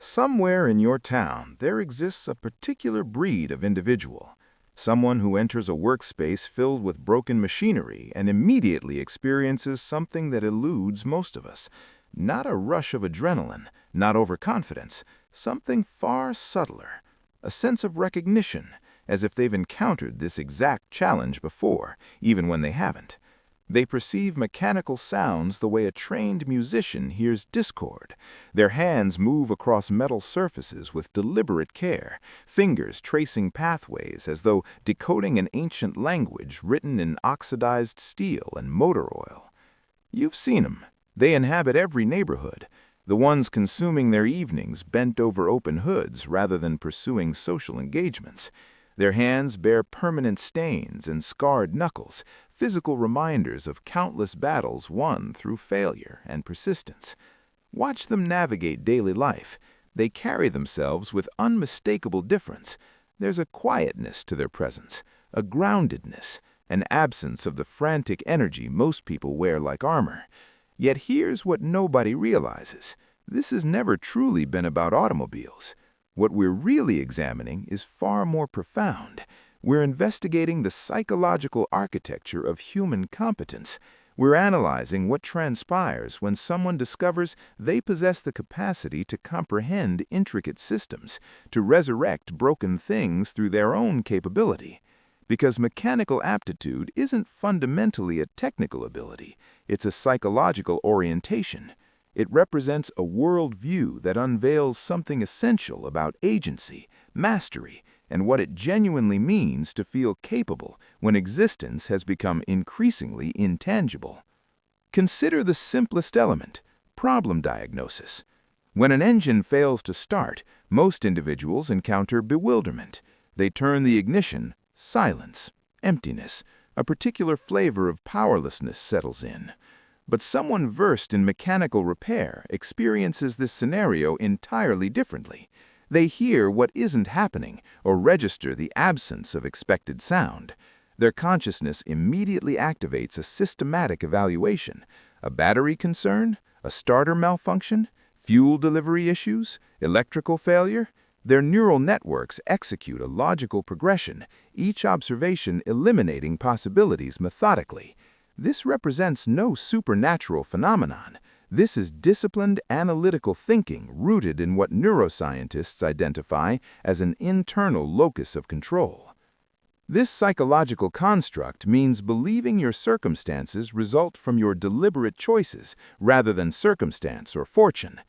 Somewhere in your town, there exists a particular breed of individual. Someone who enters a workspace filled with broken machinery and immediately experiences something that eludes most of us. Not a rush of adrenaline, not overconfidence, something far subtler. A sense of recognition, as if they've encountered this exact challenge before, even when they haven't. They perceive mechanical sounds the way a trained musician hears discord. Their hands move across metal surfaces with deliberate care, fingers tracing pathways as though decoding an ancient language written in oxidized steel and motor oil. You've seen them. They inhabit every neighborhood, the ones consuming their evenings bent over open hoods rather than pursuing social engagements. Their hands bear permanent stains and scarred knuckles, physical reminders of countless battles won through failure and persistence. Watch them navigate daily life. They carry themselves with unmistakable difference. There's a quietness to their presence, a groundedness, an absence of the frantic energy most people wear like armor. Yet here's what nobody realizes. This has never truly been about automobiles. What we're really examining is far more profound. We're investigating the psychological architecture of human competence. We're analyzing what transpires when someone discovers they possess the capacity to comprehend intricate systems, to resurrect broken things through their own capability. Because mechanical aptitude isn't fundamentally a technical ability, it's a psychological orientation. It represents a worldview that unveils something essential about agency, mastery, and what it genuinely means to feel capable when existence has become increasingly intangible. Consider the simplest element, problem diagnosis. When an engine fails to start, most individuals encounter bewilderment. They turn the ignition, silence, emptiness, a particular flavor of powerlessness settles in. But someone versed in mechanical repair experiences this scenario entirely differently. They hear what isn't happening or register the absence of expected sound. Their consciousness immediately activates a systematic evaluation. A battery concern? A starter malfunction? Fuel delivery issues? Electrical failure? Their neural networks execute a logical progression, each observation eliminating possibilities methodically. This represents no supernatural phenomenon. This is disciplined analytical thinking rooted in what neuroscientists identify as an internal locus of control. This psychological construct means believing your circumstances result from your deliberate choices rather than circumstance or fortune.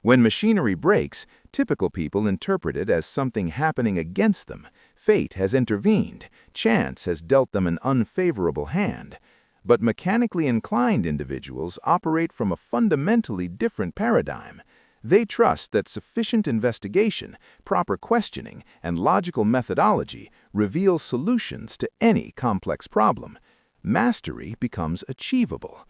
When machinery breaks, typical people interpret it as something happening against them. Fate has intervened. Chance has dealt them an unfavorable hand. But mechanically inclined individuals operate from a fundamentally different paradigm. They trust that sufficient investigation, proper questioning, and logical methodology reveal solutions to any complex problem. Mastery becomes achievable.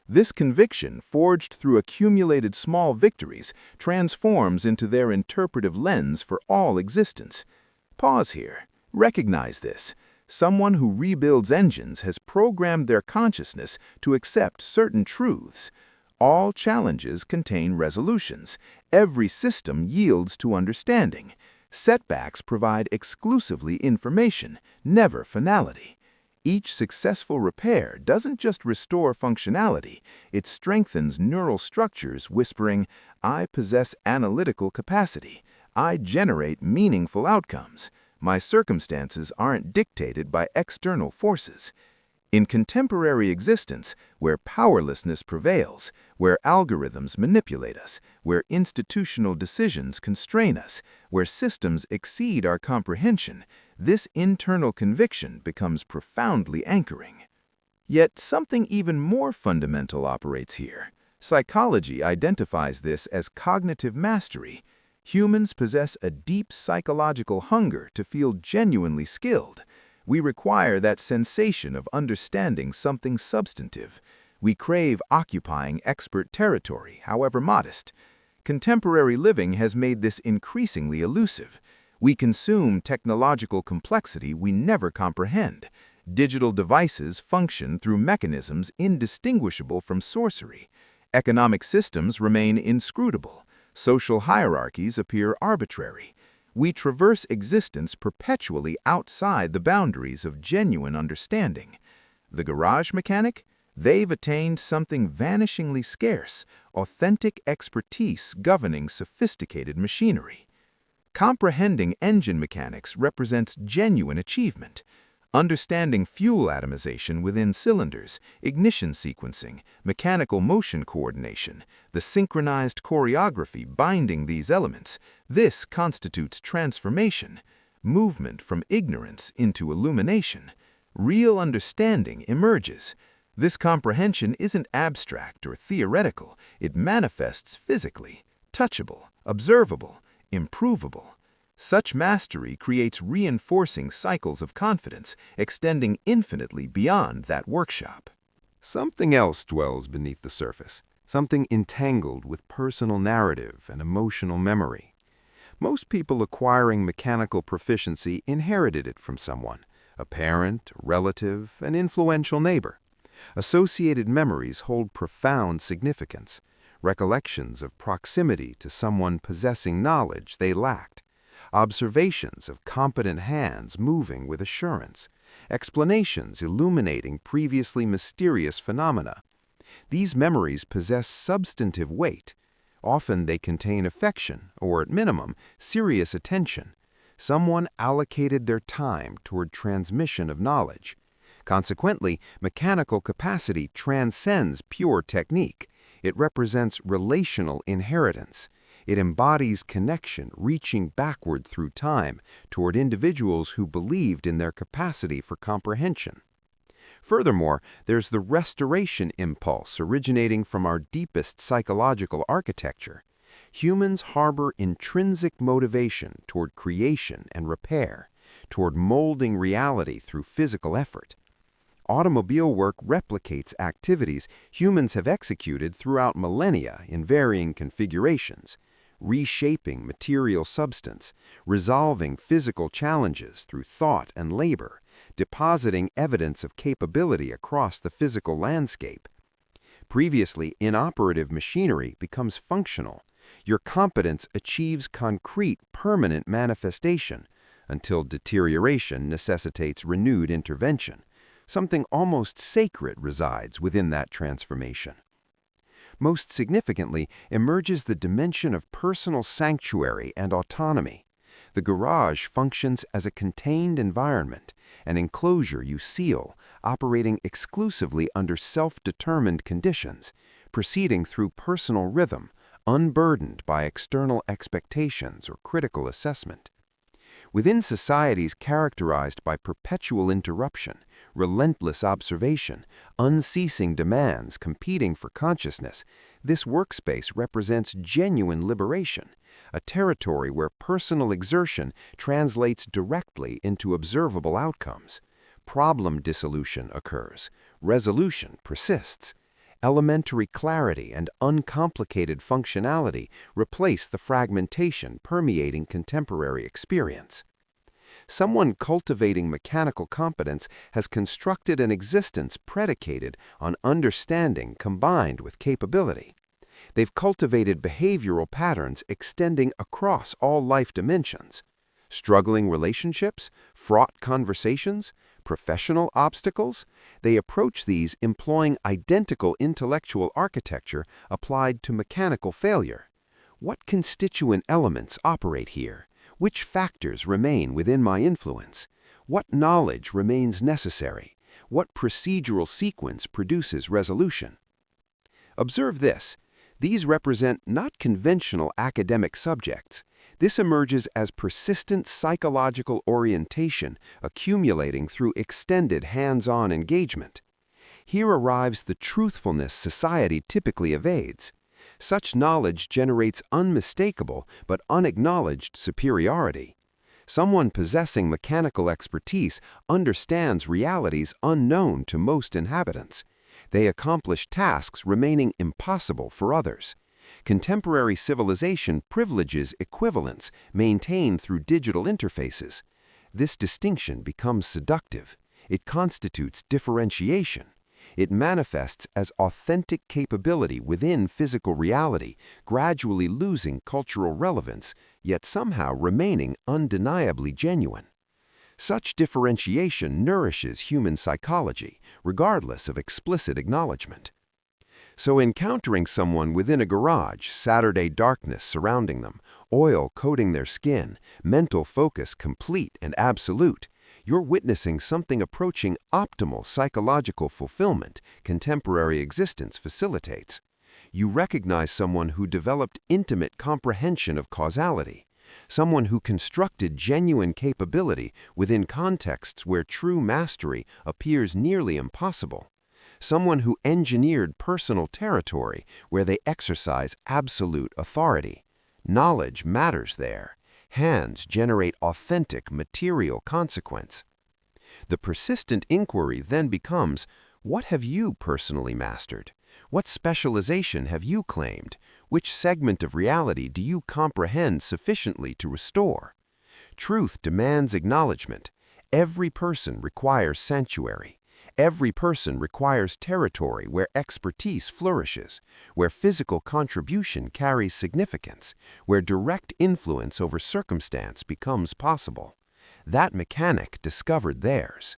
This conviction, forged through accumulated small victories, transforms into their interpretive lens for all existence. Pause here. Recognize this. Someone who rebuilds engines has programmed their consciousness to accept certain truths. All challenges contain resolutions. Every system yields to understanding. Setbacks provide exclusively information, never finality. Each successful repair doesn't just restore functionality, it strengthens neural structures whispering, "I possess analytical capacity. I generate meaningful outcomes. My circumstances aren't dictated by external forces." In contemporary existence, where powerlessness prevails, where algorithms manipulate us, where institutional decisions constrain us, where systems exceed our comprehension, this internal conviction becomes profoundly anchoring. Yet something even more fundamental operates here. Psychology identifies this as cognitive mastery. Humans possess a deep psychological hunger to feel genuinely skilled. We require that sensation of understanding something substantive. We crave occupying expert territory, however modest. Contemporary living has made this increasingly elusive. We consume technological complexity we never comprehend. Digital devices function through mechanisms indistinguishable from sorcery. Economic systems remain inscrutable. Social hierarchies appear arbitrary. We traverse existence perpetually outside the boundaries of genuine understanding. The garage mechanic? They've attained something vanishingly scarce, authentic expertise governing sophisticated machinery. Comprehending engine mechanics represents genuine achievement. Understanding fuel atomization within cylinders, ignition sequencing, mechanical motion coordination, the synchronized choreography binding these elements, this constitutes transformation, movement from ignorance into illumination. Real understanding emerges. This comprehension isn't abstract or theoretical, it manifests physically, touchable, observable, improvable. Such mastery creates reinforcing cycles of confidence, extending infinitely beyond that workshop. Something else dwells beneath the surface, something entangled with personal narrative and emotional memory. Most people acquiring mechanical proficiency inherited it from someone, a parent, a relative, an influential neighbor. Associated memories hold profound significance, recollections of proximity to someone possessing knowledge they lacked, observations of competent hands moving with assurance, explanations illuminating previously mysterious phenomena. These memories possess substantive weight. Often they contain affection, or at minimum, serious attention. Someone allocated their time toward transmission of knowledge. Consequently, mechanical capacity transcends pure technique. It represents relational inheritance. It embodies connection reaching backward through time toward individuals who believed in their capacity for comprehension. Furthermore, there's the restoration impulse originating from our deepest psychological architecture. Humans harbor intrinsic motivation toward creation and repair, toward molding reality through physical effort. Automobile work replicates activities humans have executed throughout millennia in varying configurations, reshaping material substance, resolving physical challenges through thought and labor, depositing evidence of capability across the physical landscape. Previously inoperative machinery becomes functional. Your competence achieves concrete, permanent manifestation until deterioration necessitates renewed intervention. Something almost sacred resides within that transformation. Most significantly emerges the dimension of personal sanctuary and autonomy. The garage functions as a contained environment, an enclosure you seal, operating exclusively under self-determined conditions, proceeding through personal rhythm, unburdened by external expectations or critical assessment. Within societies characterized by perpetual interruption, relentless observation, unceasing demands competing for consciousness, this workspace represents genuine liberation, a territory where personal exertion translates directly into observable outcomes. Problem dissolution occurs, resolution persists. Elementary clarity and uncomplicated functionality replace the fragmentation permeating contemporary experience. Someone cultivating mechanical competence has constructed an existence predicated on understanding combined with capability. They've cultivated behavioral patterns extending across all life dimensions. Struggling relationships, fraught conversations, professional obstacles, they approach these employing identical intellectual architecture applied to mechanical failure. What constituent elements operate here? Which factors remain within my influence? What knowledge remains necessary? What procedural sequence produces resolution? Observe this. These represent not conventional academic subjects. This emerges as persistent psychological orientation accumulating through extended hands-on engagement. Here arrives the truthfulness society typically evades. Such knowledge generates unmistakable but unacknowledged superiority. Someone possessing mechanical expertise understands realities unknown to most inhabitants. They accomplish tasks remaining impossible for others. Contemporary civilization privileges equivalence maintained through digital interfaces. This distinction becomes seductive. It constitutes differentiation. It manifests as authentic capability within physical reality, gradually losing cultural relevance, yet somehow remaining undeniably genuine. Such differentiation nourishes human psychology, regardless of explicit acknowledgement. So encountering someone within a garage, Saturday darkness surrounding them, oil coating their skin, mental focus complete and absolute, you're witnessing something approaching optimal psychological fulfillment contemporary existence facilitates. You recognize someone who developed intimate comprehension of causality, someone who constructed genuine capability within contexts where true mastery appears nearly impossible, someone who engineered personal territory where they exercise absolute authority. Knowledge matters there. Hands generate authentic material consequence. The persistent inquiry then becomes, what have you personally mastered? What specialization have you claimed? Which segment of reality do you comprehend sufficiently to restore? Truth demands acknowledgement. Every person requires sanctuary. Every person requires territory where expertise flourishes, where physical contribution carries significance, where direct influence over circumstance becomes possible. That mechanic discovered theirs.